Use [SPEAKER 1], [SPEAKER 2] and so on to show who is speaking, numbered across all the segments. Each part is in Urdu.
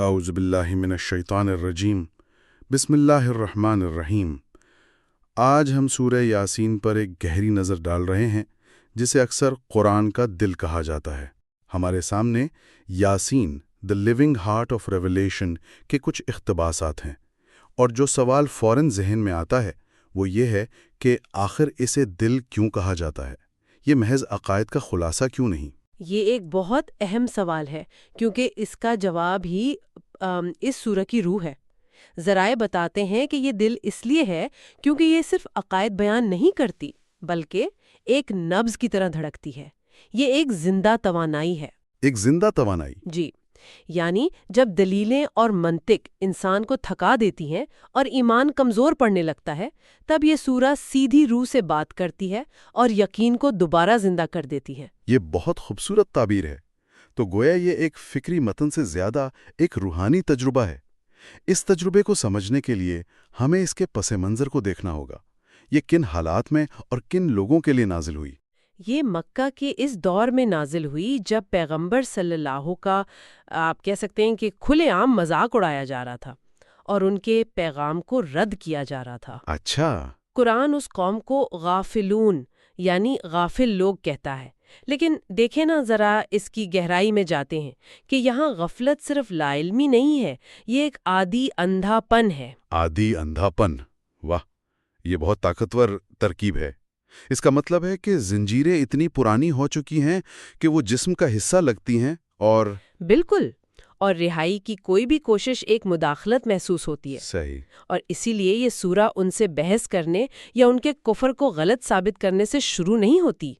[SPEAKER 1] اعوذ باللہ من الشیطان الرجیم بسم اللہ الرحمن الرحیم۔ آج ہم سورہ یاسین پر ایک گہری نظر ڈال رہے ہیں جسے اکثر قرآن کا دل کہا جاتا ہے۔ ہمارے سامنے یاسین دی لیونگ ہارٹ آف ریویلیشن کے کچھ اقتباسات ہیں، اور جو سوال فوراً ذہن میں آتا ہے وہ یہ ہے کہ آخر اسے دل کیوں کہا جاتا ہے؟ یہ محض عقائد کا خلاصہ کیوں نہیں؟
[SPEAKER 2] یہ ایک بہت اہم سوال ہے کیونکہ اس کا جواب ہی اس سورہ کی روح ہے۔ ذرائع بتاتے ہیں کہ یہ دل اس لیے ہے کیونکہ یہ صرف عقائد بیان نہیں کرتی بلکہ ایک نبض کی طرح دھڑکتی ہے۔ یہ ایک زندہ توانائی ہے۔
[SPEAKER 1] ایک زندہ توانائی؟
[SPEAKER 2] جی، یعنی جب دلیلیں اور منطق انسان کو تھکا دیتی ہیں اور ایمان کمزور پڑنے لگتا ہے، تب یہ سورہ سیدھی روح سے بات کرتی ہے اور یقین کو دوبارہ زندہ کر دیتی ہے۔
[SPEAKER 1] یہ بہت خوبصورت تعبیر ہے۔ تو گویا یہ ایک فکری متن سے زیادہ ایک روحانی تجربہ ہے۔ اس تجربے کو سمجھنے کے لیے ہمیں اس کے پس منظر کو دیکھنا ہوگا۔ یہ کن حالات میں اور کن لوگوں کے لیے نازل ہوئی؟
[SPEAKER 2] یہ مکہ کے اس دور میں نازل ہوئی جب پیغمبر صلی اللہ کا آپ کہہ سکتے ہیں کہ کھلے عام مذاق اڑایا جا رہا تھا اور ان کے پیغام کو رد کیا جا رہا تھا۔
[SPEAKER 1] اچھا۔
[SPEAKER 2] قرآن اس قوم کو غافلون یعنی غافل لوگ کہتا ہے، لیکن دیکھیں نا ذرا اس کی گہرائی میں جاتے ہیں کہ یہاں غفلت صرف لا علمی نہیں ہے، یہ ایک عادی اندھا پن ہے۔
[SPEAKER 1] عادی اندھا پن، واہ، یہ بہت طاقتور ترکیب ہے۔ اس کا مطلب ہے کہ زنجیریں اتنی پرانی ہو چکی ہیں کہ وہ جسم کا حصہ لگتی ہیں اور
[SPEAKER 2] بالکل، اور رہائی کی کوئی بھی کوشش ایک مداخلت محسوس ہوتی ہے۔
[SPEAKER 1] صحیح۔
[SPEAKER 2] اور اسی لیے یہ سورہ ان سے بحث کرنے یا ان کے کفر کو غلط ثابت کرنے سے شروع نہیں ہوتی۔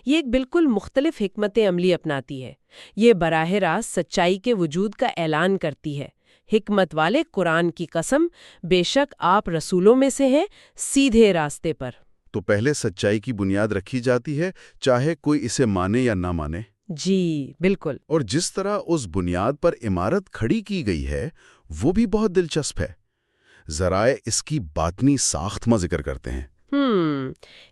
[SPEAKER 2] یہ ایک بالکل مختلف حکمت عملی اپناتی ہے۔ یہ براہ راست سچائی کے وجود کا اعلان کرتی ہے۔ حکمت والے قرآن کی قسم، بے شک آپ رسولوں میں سے ہیں، سیدھے راستے پر۔
[SPEAKER 1] تو پہلے سچائی کی بنیاد رکھی جاتی ہے، چاہے کوئی اسے مانے یا نہ مانے۔
[SPEAKER 2] جی بالکل۔
[SPEAKER 1] اور جس طرح اس بنیاد پر عمارت کھڑی کی گئی ہے وہ بھی بہت دلچسپ ہے۔ ذرائع اس کی باطنی ساخت میں ذکر کرتے ہیں۔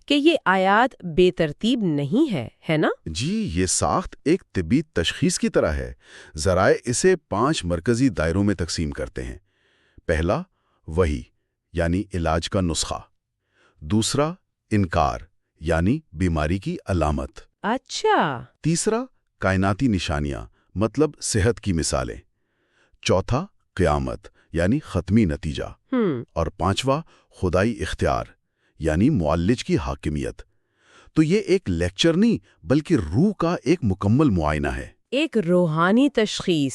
[SPEAKER 2] کہ یہ آیات بے ترتیب نہیں ہے نا؟
[SPEAKER 1] جی، یہ ساخت ایک طبی تشخیص کی طرح ہے۔ ذرائع اسے 5 مرکزی دائروں میں تقسیم کرتے ہیں۔ پہلا، وحی یعنی علاج کا نسخہ۔ دوسرا، انکار یعنی بیماری کی علامت۔
[SPEAKER 2] اچھا۔
[SPEAKER 1] تیسرا، کائناتی نشانیاں مطلب صحت کی مثالیں۔ چوتھا، قیامت یعنی ختمی نتیجہ۔ اور پانچواں، خدائی اختیار یعنی معالج کی حاکمیت۔ تو یہ ایک لیکچر نہیں بلکہ روح کا ایک مکمل معائنہ ہے۔
[SPEAKER 2] ایک روحانی تشخیص۔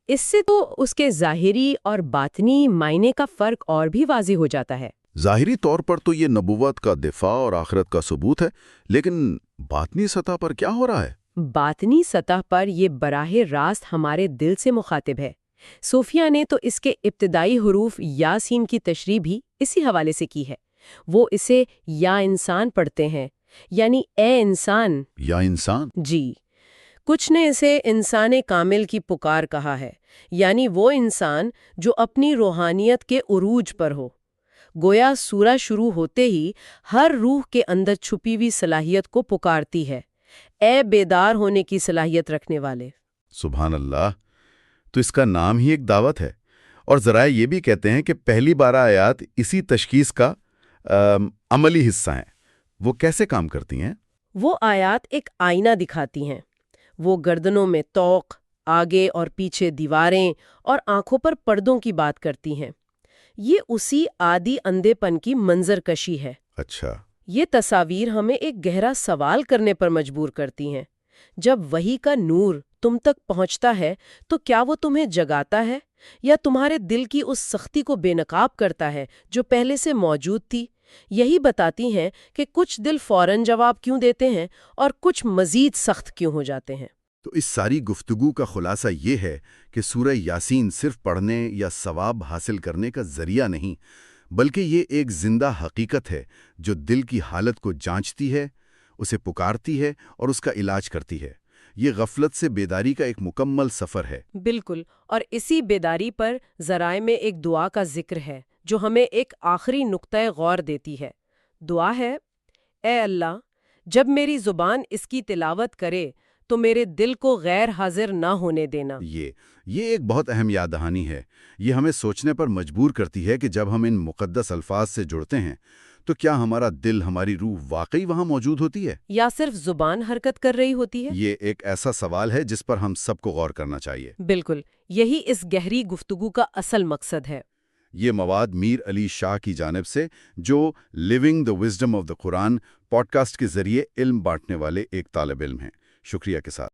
[SPEAKER 2] اس سے تو اس کے ظاہری اور باطنی معنی کا فرق اور بھی واضح ہو جاتا ہے۔
[SPEAKER 1] ظاہری طور پر تو یہ نبوت کا دفاع اور آخرت کا ثبوت ہے، لیکن باطنی سطح پر کیا ہو رہا ہے؟
[SPEAKER 2] باطنی سطح پر یہ براہ راست ہمارے دل سے مخاطب ہے۔ صوفیہ نے تو اس کے ابتدائی حروف یاسین کی تشریح بھی اسی حوالے سے کی ہے۔ وہ اسے یا انسان پڑھتے ہیں، یعنی اے انسان۔
[SPEAKER 1] یا انسان؟
[SPEAKER 2] جی، کچھ نے اسے انسان کامل کی پکار کہا ہے، یعنی وہ انسان جو اپنی روحانیت کے عروج پر ہو۔ گویا سورہ شروع ہوتے ہی ہر روح کے اندر چھپی ہوئی صلاحیت کو پکارتی ہے، اے بیدار ہونے کی صلاحیت رکھنے والے۔
[SPEAKER 1] سبحان اللہ! تو اس کا نام ہی ایک دعوت ہے، اور ذرائع یہ بھی کہتے ہیں کہ پہلی 12 آیات اسی تشخیص کا عملی حصہ ہیں۔ وہ کیسے کام کرتی ہیں؟
[SPEAKER 2] وہ آیات ایک آئینہ دکھاتی ہیں۔ وہ گردنوں میں طوق، آگے اور پیچھے دیواریں اور آنکھوں پر پردوں کی بات کرتی ہیں۔ یہ اسی عادی اندھے پن کی منظر کشی ہے۔
[SPEAKER 1] اچھا۔
[SPEAKER 2] یہ تصاویر ہمیں ایک گہرا سوال کرنے پر مجبور کرتی ہیں۔ جب وحی کا نور تم تک پہنچتا ہے تو کیا وہ تمہیں جگاتا ہے یا تمہارے دل کی اس سختی کو بے نقاب کرتا ہے جو پہلے سے موجود تھی؟ یہی بتاتی ہیں کہ کچھ دل فوراً جواب کیوں دیتے ہیں اور کچھ مزید سخت کیوں ہو جاتے ہیں۔
[SPEAKER 1] تو اس ساری گفتگو کا خلاصہ یہ ہے کہ سورہ یاسین صرف پڑھنے یا ثواب حاصل کرنے کا ذریعہ نہیں، بلکہ یہ ایک زندہ حقیقت ہے جو دل کی حالت کو جانچتی ہے، اسے پکارتی ہے اور اس کا علاج کرتی ہے۔ یہ غفلت سے بیداری کا ایک مکمل سفر ہے۔
[SPEAKER 2] بالکل، اور اسی بیداری پر ذرائع میں ایک دعا کا ذکر ہے جو ہمیں ایک آخری نقطۂ غور دیتی ہے۔ دعا ہے، اے اللہ، جب میری زبان اس کی تلاوت کرے تو میرے دل کو غیر حاضر نہ ہونے دینا۔
[SPEAKER 1] یہ ایک بہت اہم یاد دہانی ہے۔ یہ ہمیں سوچنے پر مجبور کرتی ہے کہ جب ہم ان مقدس الفاظ سے جڑتے ہیں تو کیا ہمارا دل، ہماری روح واقعی وہاں موجود ہوتی ہے،
[SPEAKER 2] یا صرف زبان حرکت کر رہی ہوتی ہے؟
[SPEAKER 1] یہ ایک ایسا سوال ہے جس پر ہم سب کو غور کرنا چاہیے۔
[SPEAKER 2] بالکل، یہی اس گہری گفتگو کا اصل مقصد ہے۔
[SPEAKER 1] یہ مواد میر علی شاہ کی جانب سے، جو living the wisdom of the Quran podcast کے ذریعے علم بانٹنے والے ایک طالب علم ہیں، شکریہ کے ساتھ